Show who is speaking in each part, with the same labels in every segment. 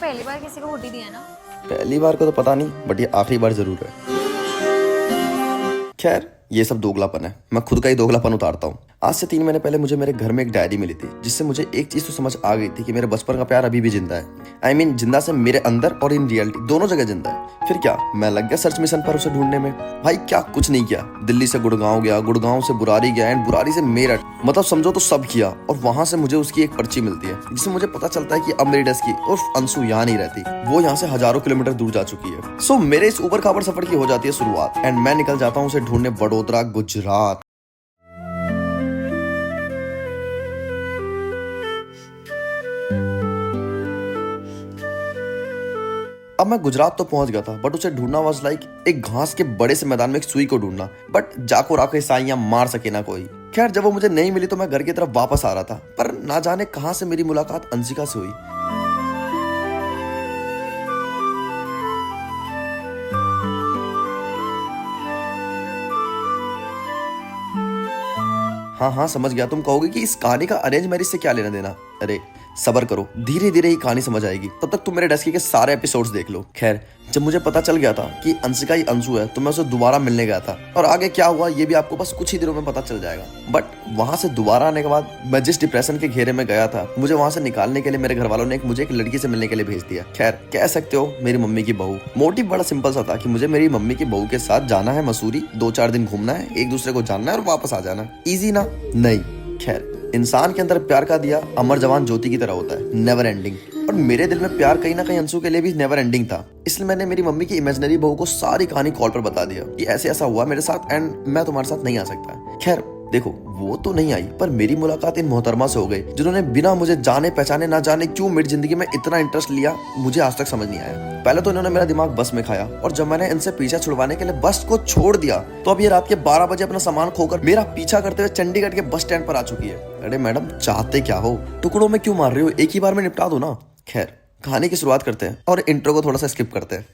Speaker 1: पहली बार किसी को हुडी दिया ना?
Speaker 2: पहली बार को तो पता नहीं, बट ये आखिरी बार जरूर है। खैर, ये सब दोगलापन है, मैं खुद का ही दोगलापन उतारता हूँ। आज से 3 महीने पहले मुझे मेरे घर में एक डायरी मिली थी, जिससे मुझे एक चीज तो समझ आ गई थी कि मेरे बचपन का प्यार अभी भी जिंदा है। I mean, जिंदा से मेरे अंदर और इन रियलिटी दोनों जगह जिंदा है। फिर क्या, मैं लग गया सर्च मिशन पर उसे ढूंढने में। भाई क्या कुछ नहीं किया, दिल्ली से गुड़गांव गया, गुड़गांव से बुरारी गया एंड बुरारी से मेरठ, मतलब समझो तो सब किया। और वहां से मुझे उसकी एक पर्ची मिलती है, जिससे मुझे पता चलता है कि अब मेरी डेस्क की उर्फ अंशु यहाँ नहीं रहती, वो यहाँ से हजारों किलोमीटर दूर जा चुकी है। सो मेरे इस ऊबर खाबर सफर की हो जाती है शुरुआत एंड मैं निकल जाता हूँ उसे ढूंढने वडोदरा, गुजरात। अब मैं गुजरात तो पहुंच गया था, बट उसे ढूंढना वाज लाइक एक घास के बड़े से मैदान में एक सुई को ढूंढना, बट जाको राको साइयां मार सके ना कोई। खैर, जब वो मुझे नहीं मिली तो मैं घर की तरफ वापस आ रहा था, पर ना जाने कहां से मेरी मुलाकात अंशिका से हुई। हाँ हाँ, समझ गया। तुम कहोगे कि इस कहानी का अरेंज मैरिज से क्या लेना देना। अरे सबर करो, धीरे धीरे ही कहानी समझ आएगी, तब तक तुम मेरे डेस्की के सारे एपिसोड्स देख लो। खैर, जब मुझे पता चल गया था कि अंशिका ही अंशु है, तो मैं उसे दोबारा मिलने गया था, और आगे क्या हुआ ये भी आपको बस कुछ ही दिनों में पता चल जाएगा। बट वहां से दोबारा आने के बाद मैं जिस डिप्रेशन के घेरे में गया था, मुझे वहां से निकालने के लिए मेरे घर वालों ने मुझे एक लड़की से मिलने के लिए भेज दिया। खैर, कह सकते हो मेरी मम्मी की बहू। मोटिव बड़ा सिंपल सा था कि मुझे मेरी मम्मी की बहू के साथ जाना है मसूरी, 2-4 दिन घूमना है, एक दूसरे को जानना है और वापस आ जाना। इजी ना? नहीं। खैर, इंसान के अंदर प्यार का दिया अमर जवान ज्योति की तरह होता है, नेवर एंडिंग। और मेरे दिल में प्यार कहीं ना कहीं अंशु के लिए भी नेवर एंडिंग था। इसलिए मैंने मेरी मम्मी की इमेजिनरी बहू को सारी कहानी कॉल पर बता दिया कि ऐसे ऐसा हुआ मेरे साथ एंड मैं तुम्हारे साथ नहीं आ सकता। खैर देखो, वो तो नहीं आई, पर मेरी मुलाकात इन मोहतरमा से हो गई, जिन्होंने बिना मुझे जाने पहचाने ना जाने क्यों मेरी जिंदगी में इतना इंटरेस्ट लिया, मुझे आज तक समझ नहीं आया। पहले तो इन्होंने मेरा दिमाग बस में खाया, और जब मैंने इनसे पीछा छुड़वाने के लिए बस को छोड़ दिया, तो अब ये रात के 12 बजे अपना सामान खोकर मेरा पीछा करते हुए चंडीगढ़ के बस स्टैंड पर आ चुकी है। अरे मैडम, चाहते क्या हो? टुकड़ों में क्यों मार रही हो? एक ही बार में निपटा दो ना। खैर, कहानी की शुरुआत करते हैं और इंट्रो को थोड़ा सा स्किप करते हैं।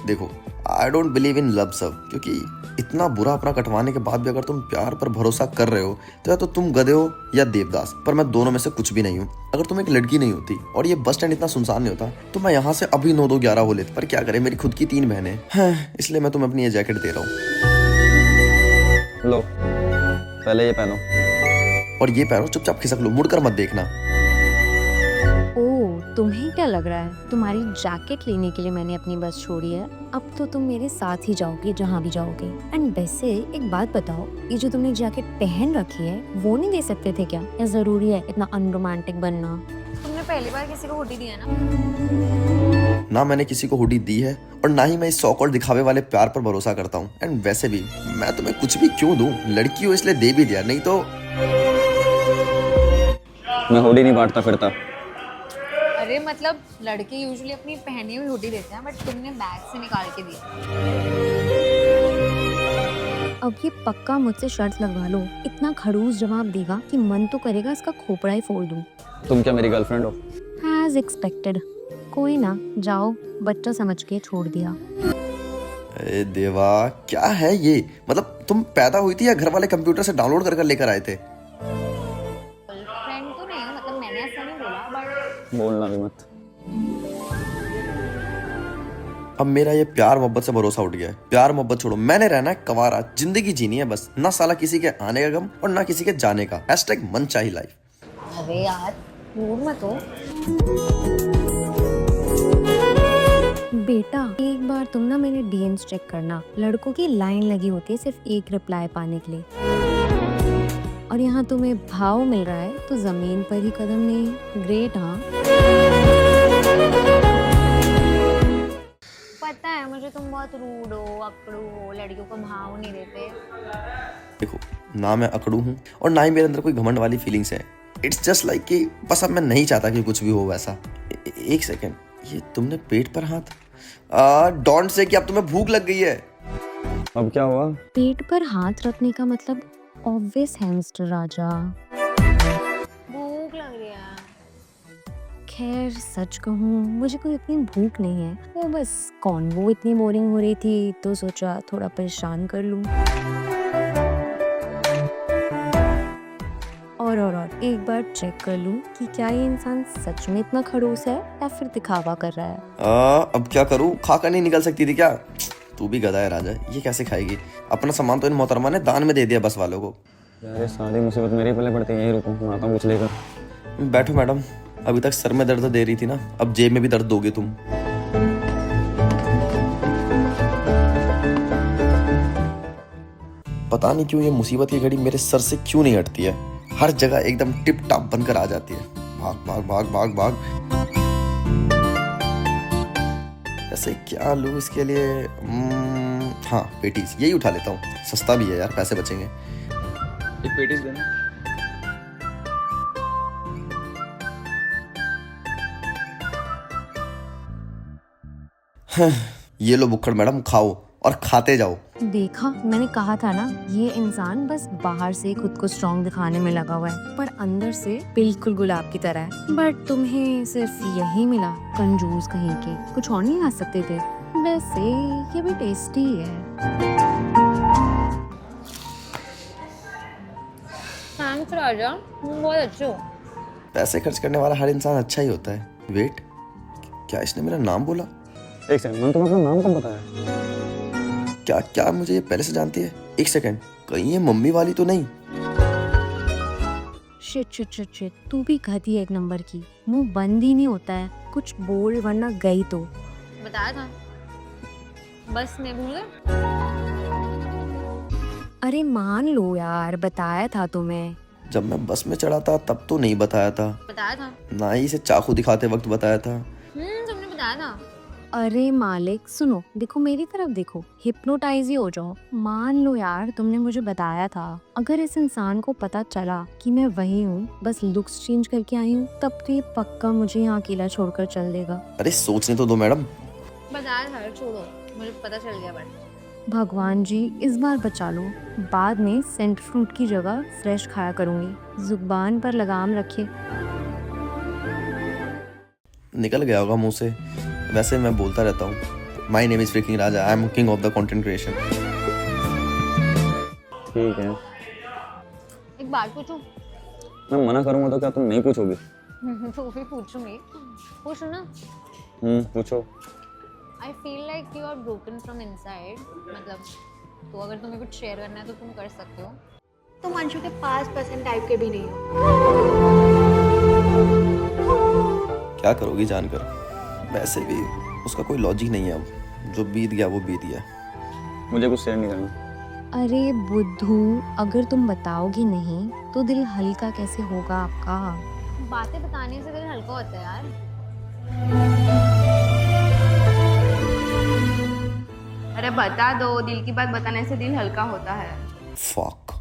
Speaker 2: देखो, I don't believe in love सब, क्योंकि इतना बुरा अपना कटवाने के बाद भी अगर तुम प्यार पर भरोसा कर रहे हो, तो या तो तुम गधे हो या देवदास, पर मैं दोनों में से कुछ भी नहीं हूँ। अगर तुम एक लड़की नहीं होती और ये बस स्टैंड इतना सुनसान नहीं होता, तो मैं यहाँ से अभी 9-2-11 हो लेता। पर क्या करें, मेरी खुद की 3 बहनें हैं, इसलिए मैं तुम्हें अपनी ये जैकेट दे रहा हूँ।
Speaker 3: लो, पहले ये पहनो।
Speaker 2: और ये पहनो, चुपचाप खिसक लो, मुड़कर मत देखना।
Speaker 4: ओह, तुम्हें क्या लग रहा है तुम्हारी जैकेट लेने के लिए मैंने अपनी बस छोड़ी है? अब तो तुम मेरे साथ ही जाओगे जहाँ भी जाओगे। एंड वैसे एक बात बताओ, ये जो तुमने जैकेट पहन रखी है वो नहीं दे सकते थे क्या? या जरूरी है इतना अनरोमांटिक बनना?
Speaker 1: तुमने पहली बार किसी को हुडी दिया ना?
Speaker 2: ना मैंने किसी को हुडी दी है, और ना ही मैं इस सौ करोड़ दिखावे वाले प्यार पर भरोसा करता हूँ। एंड वैसे भी मैं तुम्हें कुछ भी क्यों दूं, लड़की हो इसलिए दे भी दिया, नहीं तो।
Speaker 3: मैं होली नहीं बांटता फिरता।
Speaker 1: अरे मतलब लड़के यूजुअली अपनी पहनी हुई हुडी देते हैं, बट तुमने बैग से निकाल के दिया।
Speaker 4: अब ये पक्का मुझसे शर्त लगवा लो, इतना खड़ूस जवाब देगा कि मन तो करेगा इसका खोपड़ा ही फोड़ दूं।
Speaker 3: तुम क्या मेरी गर्लफ्रेंड हो?
Speaker 4: As expected. कोई ना, जाओ, बच्चा समझ के छोड़ दिया।
Speaker 2: अरे देवा, क्या है ये? मतलब तुम पैदा हुई थी या घर वाले कंप्यूटर से डाउनलोड कर लेकर आए थे?
Speaker 1: गर्लफ्रेंड तो नहीं, मतलब मैंने ऐसा नहीं बोला, बट
Speaker 3: बोलना भी मत।
Speaker 2: अब मेरा ये प्यार मोहब्बत से भरोसा उठ गया है। प्यार मोहब्बत छोड़ो, मैंने रहना है कवारा, जिंदगी जीनी है बस, ना साला किसी के आने का गम और ना किसी के जाने का। #मनचाही लाइफ।
Speaker 1: अरे यार मूड मत हो।
Speaker 4: बेटा, एक बार तुम ना मेरे डीएम्स चेक करना, लड़कों की लाइन लगी होती है सिर्फ एक रिप्लाई पाने के लिए, और यहाँ तुम्हें भाव मिल रहा है तो जमीन पर ही कदम नहीं। ग्रेट। हाँ,
Speaker 1: पता है मुझे तुम बहुत रूड हो, अकड़ू हो, लड़कियों को भाव नहीं देते।
Speaker 2: देखो, ना मैं अकड़ू हूँ और ना ही मेरे अंदर कोई घमंड वाली फीलिंग्स है। इट्स जस्ट लाइक कि बस अब मैं नहीं चाहता कि कुछ भी हो वैसा। एक सेकेंड, ये तुमने पेट पर हाथ? डोंट से कि अब तुम्हें भूख लग गई है।
Speaker 3: अब क्या हुआ?
Speaker 4: पेट पर हाथ रखने का मतलब ऑब्वियस है मिस्टर राजा।
Speaker 1: भूख लग रही है।
Speaker 4: खैर सच कहूँ मुझे कोई इतनी भूख नहीं है, वो बस कॉन्वो इतनी बोरिंग हो रही थी तो सोचा थोड़ा परेशान कर लूँ। और एक बार चेक कर लूँ कि क्या ये इंसान सच में इतना खड़ूस है या फिर दिखावा कर रहा है।
Speaker 2: अब क्या करूँ, खाकर नहीं निकल सकती थी क्या? तू भी गधा है राजा, ये कैसे खाएगी? अपना सामान तो इन मोहतरमा ने दान में दे दिया बस वालों को।
Speaker 3: यार ये सारी मुसीबत मेरे पहले पड़ती है, यहीं रुको, मैं आता हूँ कुछ लेकर।
Speaker 2: बैठो मैडम, अभी तक सर में दर्द दे रही थी ना, अब जेब में भी दर्द दोगे तुम। पता नहीं क्यों ये मुसीबत की घड़ी मेरे सर से क्यों नहीं हटती है, हर जगह एकदम टिप टाप बनकर आ जाती है। भाग भाग भाग भाग भाग। ऐसे क्या लूँ इसके लिए? हाँ पेटीज, यही उठा लेता हूँ, सस्ता भी है यार, पैसे बचेंगे।
Speaker 3: एक पेटीज देना।
Speaker 2: ये लो बुक्कड़ मैडम, खाओ और खाते जाओ।
Speaker 4: देखा, मैंने कहा था ना, ये इंसान बस बाहर से खुद को स्ट्रॉन्ग दिखाने में लगा हुआ है पर अंदर से बिल्कुल गुलाब की तरह है। बट तुम्हें सिर्फ यही मिला, कंजूस कहीं के, कुछ और नहीं ला सकते थे? वैसे ये भी टेस्टी है।
Speaker 1: थैंक्स राजा, तुम बहुत अच्छे हो।
Speaker 2: पैसे खर्च करने वाला हर इंसान अच्छा ही होता है। वेट, क्या इसने मेरा नाम बोला?
Speaker 3: एक सेकंड, मैंने तुम्हें अपना नाम कब बताया?
Speaker 2: क्या क्या मुझे ये पहले से जानती है? एक सेकंड, कहीं ये मम्मी वाली तो नहीं?
Speaker 4: शिट, तू भी गधी है एक नंबर की, मुंह बंद ही नहीं होता है, कुछ बोल वरना गई तो।
Speaker 1: बताया था, बस मैं भूल गई।
Speaker 4: अरे मान लो यार, बताया था तुम्हें।
Speaker 2: जब मैं बस में चढ़ा था तब तो नहीं बताया था,
Speaker 1: बताया था।
Speaker 2: ना ही इसे चाकू दिखाते वक्त बताया था।
Speaker 1: तुमने बताया था।
Speaker 4: अरे मालिक सुनो, देखो मेरी तरफ देखो, हिप्नोटाइज ही हो जाओ। मान लो यार तुमने मुझे बताया था, अगर इस इंसान को पता चला कि मैं वही हूँ, बस लुक्स चेंज करके आई हूँ, तब तो ये पक्का मुझे यहाँ अकेला छोड़कर चल देगा।
Speaker 2: अरे सोचने तो दो मैडम।
Speaker 1: बताया था, छोड़ो, मुझे पता चल गया। बट
Speaker 4: भगवान जी इस बार बचा लो, बाद में सेंट फ्रूट की जगह फ्रेश खाया करूंगी। जुबान पर लगाम रखिए।
Speaker 2: निकल गया होगा मुंह से, वैसे मैं बोलता रहता हूँ, my name is freaking Raja, I am king of the content creation.
Speaker 3: ठीक है,
Speaker 1: एक बात पूछूं?
Speaker 3: मैं मना करूंगा तो क्या तुम नहीं पूछोगी?
Speaker 1: तो भी पूछूंगी, पूछो ना।
Speaker 3: पूछो।
Speaker 1: I feel like you are broken from inside. मतलब तो अगर तुम्हें कुछ शेयर करना है तो तुम कर सकते हो।
Speaker 5: तुम अंशु के 5% टाइप के भी नहीं हो।
Speaker 2: क्या करोगी जानकर? वैसे भी उसका कोई लॉजिक नहीं है, अब जो बीत गया वो बीत गया।
Speaker 3: मुझे कुछ शेयर नहीं करना।
Speaker 4: अरे बुद्धू, अगर तुम बताओगी नहीं तो दिल हल्का कैसे होगा आपका?
Speaker 1: बातें बताने से दिल हल्का होता है यार।
Speaker 5: अरे बता दो, दिल की बात बताने से दिल हल्का होता है।
Speaker 2: फक।